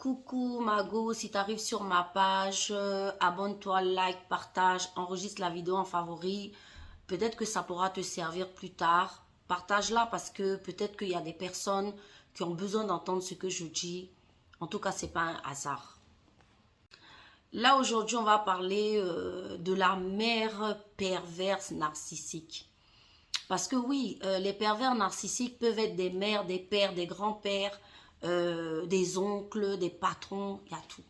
Coucou Mago, si tu arrives sur ma page, abonne-toi, like, partage, enregistre la vidéo en favori. Peut-être que ça pourra te servir plus tard. Partage-la parce que peut-être qu'il y a des personnes qui ont besoin d'entendre ce que je dis. En tout cas, c'est pas un hasard. Là, aujourd'hui, on va parler de la mère perverse narcissique. Parce que oui, les pervers narcissiques peuvent être des mères, des pères, des grands-pères, des oncles, des patrons, il y a tout.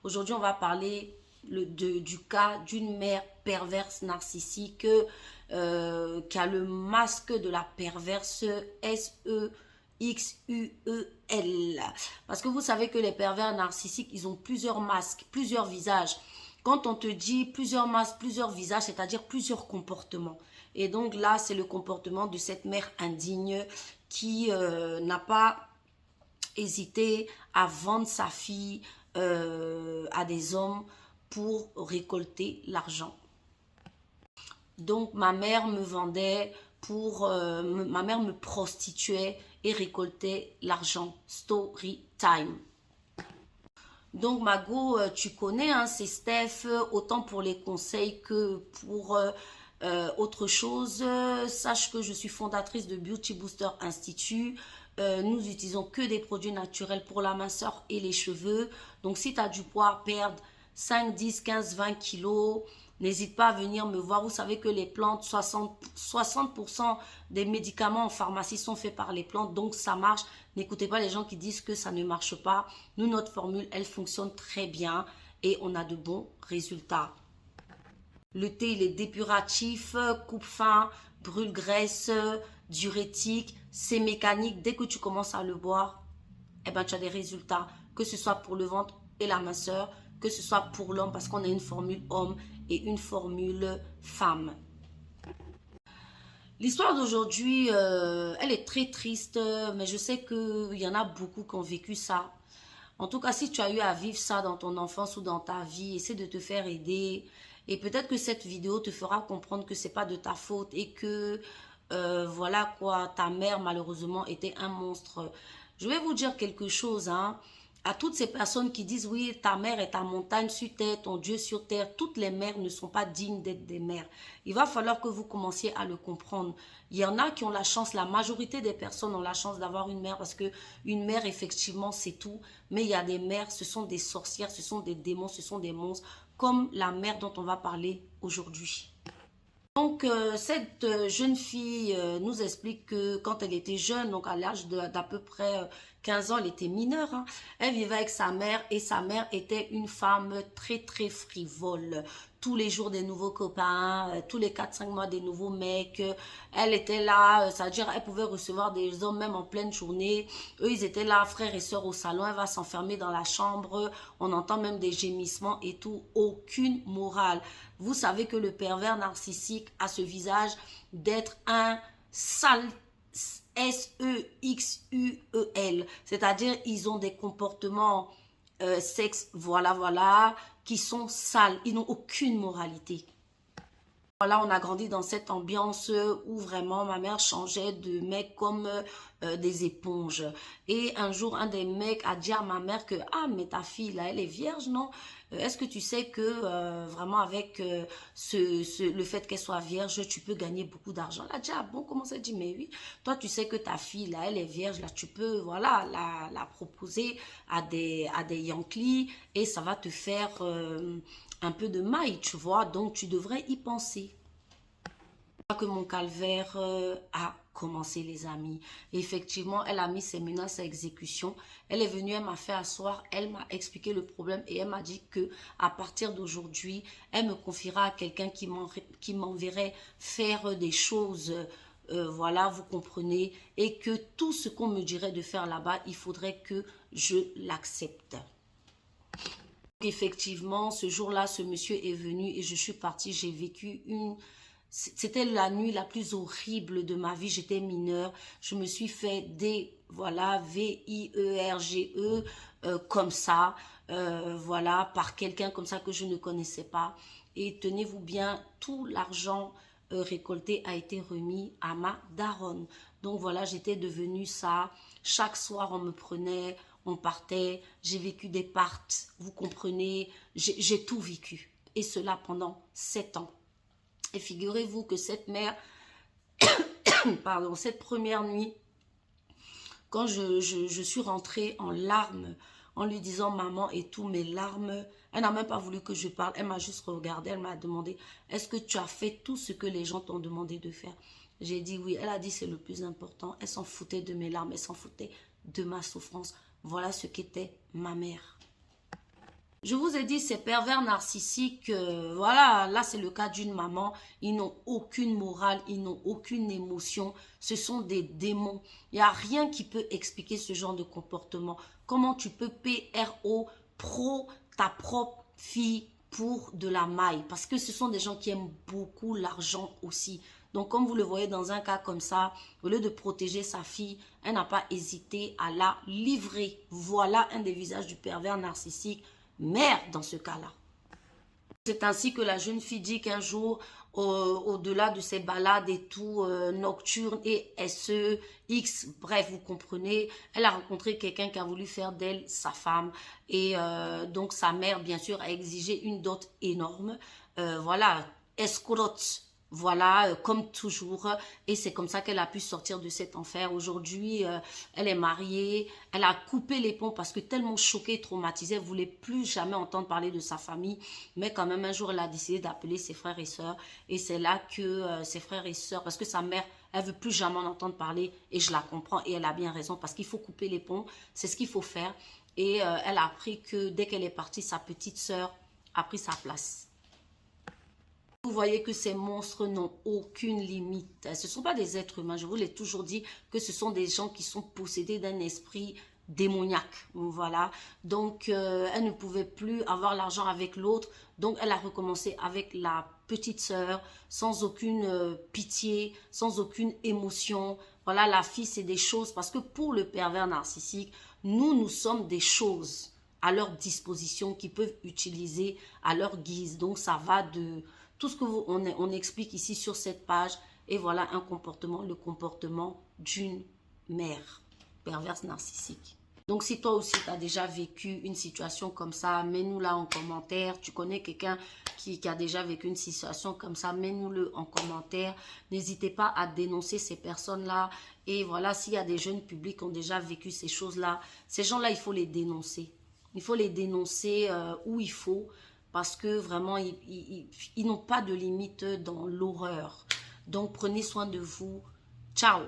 Aujourd'hui, on va parler du cas d'une mère perverse narcissique qui a le masque de la perverse SEXUEL. Parce que vous savez que les pervers narcissiques, ils ont plusieurs masques, plusieurs visages. Quand on te dit plusieurs masques, plusieurs visages, c'est-à-dire plusieurs comportements. Et donc là, c'est le comportement de cette mère indigne qui n'a pas hésité à vendre sa fille à des hommes pour récolter l'argent. Donc ma mère me vendait ma mère me prostituait et récoltait l'argent. Story time. Donc Mago, tu connais, hein, c'est Steph, autant pour les conseils que pour autre chose. Sache que je suis fondatrice de Beauty Booster Institute. Nous utilisons que des produits naturels pour la minceur et les cheveux. Donc si tu as du poids à perdre, 5, 10, 15, 20 kilos, n'hésite pas à venir me voir. Vous savez que les plantes, 60% des médicaments en pharmacie sont faits par les plantes, donc ça marche. N'écoutez pas les gens qui disent que ça ne marche pas. Nous, notre formule, elle fonctionne très bien et on a de bons résultats. Le thé, il est dépuratif, coupe-faim, brûle-graisse, diurétique, c'est mécanique. Dès que tu commences à le boire, eh ben, tu as des résultats, que ce soit pour le ventre et la minceur, que ce soit pour l'homme, parce qu'on a une formule homme et une formule femme. L'histoire d'aujourd'hui, elle est très triste, mais je sais qu'il y en a beaucoup qui ont vécu ça. En tout cas, si tu as eu à vivre ça dans ton enfance ou dans ta vie, essaie de te faire aider. Et peut-être que cette vidéo te fera comprendre que c'est pas de ta faute et que, voilà quoi, ta mère malheureusement était un monstre. Je vais vous dire quelque chose, hein. À toutes ces personnes qui disent, oui, ta mère est ta montagne sur terre, ton Dieu sur terre, toutes les mères ne sont pas dignes d'être des mères. Il va falloir que vous commenciez à le comprendre. Il y en a qui ont la chance, la majorité des personnes ont la chance d'avoir une mère parce que une mère, effectivement, c'est tout. Mais il y a des mères, ce sont des sorcières, ce sont des démons, ce sont des monstres, comme la mère dont on va parler aujourd'hui. Donc, cette jeune fille nous explique que quand elle était jeune, donc à l'âge d'à peu près 15 ans, elle était mineure, hein, elle vivait avec sa mère et sa mère était une femme très, très frivole. Tous les jours, des nouveaux copains, tous les 4-5 mois, des nouveaux mecs. Elle était là, c'est-à-dire elle pouvait recevoir des hommes même en pleine journée. Eux, ils étaient là, frères et sœurs au salon. Elle va s'enfermer dans la chambre. On entend même des gémissements et tout. Aucune morale. Vous savez que le pervers narcissique a ce visage d'être un sale SEXUEL. C'est-à-dire, ils ont des comportements sexe, voilà, qui sont sales. Ils n'ont aucune moralité. Voilà, on a grandi dans cette ambiance où vraiment ma mère changeait de mecs comme des éponges. Et un jour, un des mecs a dit à ma mère que ah, mais ta fille là, elle est vierge, non? Est-ce que tu sais que vraiment avec le fait qu'elle soit vierge, tu peux gagner beaucoup d'argent? Elle a dit ah bon, comment ça? Elle dit mais oui, toi tu sais que ta fille là, elle est vierge, là tu peux voilà la proposer à des Yankees et ça va te faire un peu de maille, tu vois, donc tu devrais y penser. Que mon calvaire a commencé, les amis. Et effectivement, elle a mis ses menaces à exécution. Elle est venue, elle m'a fait asseoir, elle m'a expliqué le problème et elle m'a dit que à partir d'aujourd'hui, elle me confiera à quelqu'un qui m'enverrait faire des choses, voilà, vous comprenez, et que tout ce qu'on me dirait de faire là-bas, il faudrait que je l'accepte. Effectivement, ce jour-là, ce monsieur est venu et je suis partie. J'ai vécu c'était la nuit la plus horrible de ma vie. J'étais mineure. Je me suis fait voilà, VIERGE, comme ça, voilà, par quelqu'un comme ça que je ne connaissais pas. Et tenez-vous bien, tout l'argent récolté a été remis à ma daronne. Donc voilà, j'étais devenue ça. Chaque soir, on me prenait, on partait, j'ai vécu des parts, vous comprenez, j'ai tout vécu. Et cela pendant 7 ans. Et figurez-vous que cette mère, pardon, cette première nuit, quand je suis rentrée en larmes, en lui disant maman et tout, mes larmes, elle n'a même pas voulu que je parle, elle m'a juste regardé, elle m'a demandé, est-ce que tu as fait tout ce que les gens t'ont demandé de faire? J'ai dit oui, elle a dit c'est le plus important, elle s'en foutait de mes larmes, elle s'en foutait de ma souffrance. Voilà ce qu'était ma mère. Je vous ai dit, ces pervers narcissiques, voilà, là c'est le cas d'une maman, ils n'ont aucune morale, ils n'ont aucune émotion, ce sont des démons. Il n'y a rien qui peut expliquer ce genre de comportement. Comment tu peux PRO, pro, ta propre fille pour de la maille? Parce que ce sont des gens qui aiment beaucoup l'argent aussi. Donc comme vous le voyez dans un cas comme ça, au lieu de protéger sa fille, elle n'a pas hésité à la livrer. Voilà un des visages du pervers narcissique. Mère dans ce cas-là. C'est ainsi que la jeune fille dit qu'un jour, au-delà de ses balades et tout, nocturnes et SE, X, bref, vous comprenez, elle a rencontré quelqu'un qui a voulu faire d'elle sa femme. Et donc sa mère, bien sûr, a exigé une dot énorme. Voilà, escrotte. Voilà, comme toujours, et c'est comme ça qu'elle a pu sortir de cet enfer. Aujourd'hui, elle est mariée, elle a coupé les ponts parce que tellement choquée, traumatisée, elle ne voulait plus jamais entendre parler de sa famille. Mais quand même, un jour, elle a décidé d'appeler ses frères et sœurs. Et c'est là que ses frères et sœurs, parce que sa mère, elle ne veut plus jamais en entendre parler, et je la comprends, et elle a bien raison, parce qu'il faut couper les ponts, c'est ce qu'il faut faire. Et elle a appris que dès qu'elle est partie, sa petite sœur a pris sa place. Vous voyez que ces monstres n'ont aucune limite. Ce ne sont pas des êtres humains. Je vous l'ai toujours dit que ce sont des gens qui sont possédés d'un esprit démoniaque. Voilà. Donc, elle ne pouvait plus avoir l'argent avec l'autre. Donc, elle a recommencé avec la petite sœur, sans aucune pitié, sans aucune émotion. Voilà, la fille, c'est des choses. Parce que pour le pervers narcissique, nous sommes des choses à leur disposition qu'ils peuvent utiliser à leur guise. Donc, ça va de tout ce que on explique ici sur cette page. Et voilà un comportement, le comportement d'une mère perverse narcissique. Donc, si toi aussi, tu as déjà vécu une situation comme ça, mets-nous là en commentaire. Tu connais quelqu'un qui a déjà vécu une situation comme ça, mets-nous-le en commentaire. N'hésitez pas à dénoncer ces personnes-là. Et voilà, s'il y a des jeunes publics qui ont déjà vécu ces choses-là, ces gens-là, il faut les dénoncer. Il faut les dénoncer où il faut. Parce que vraiment, ils n'ont pas de limite dans l'horreur. Donc, prenez soin de vous. Ciao!